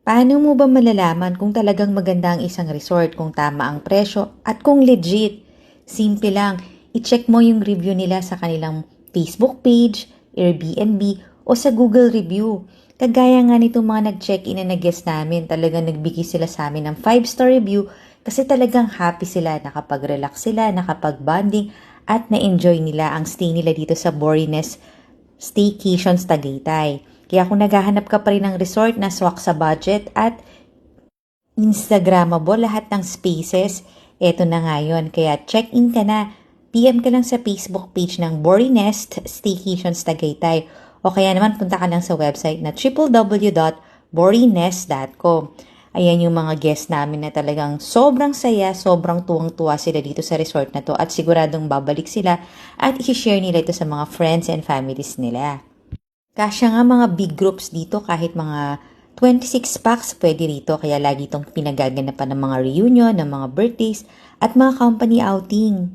Paano mo ba malalaman kung talagang maganda ang isang resort, kung tama ang presyo at kung legit? Simple lang, i-check mo yung review nila sa kanilang Facebook page, Airbnb o sa Google review. Kagaya nga nitong mga nag-check-in na nag-guest namin, talagang nagbigay sila sa amin ng 5-star review kasi talagang happy sila, nakapag-relax sila, nakapag-bonding at na-enjoy nila ang stay nila dito sa Borines Staycations Tagaytay. Kaya kung naghahanap ka pa rin ng resort na swak sa budget at Instagrammable lahat ng spaces, eto na nga yun. Kaya check-in ka na. PM ka lang sa Facebook page ng Borinest Staycations Tagaytay o kaya naman punta ka lang sa website na www.borinest.com. Ayan yung mga guests namin na talagang sobrang saya, sobrang tuwang-tuwa sila dito sa resort na to at siguradong babalik sila at i-share nila ito sa mga friends and families nila. Kasya nga mga big groups dito kahit mga 26 packs pwede rito kaya lagi itong pinagaganapan ng mga reunion, ng mga birthdays at mga company outing.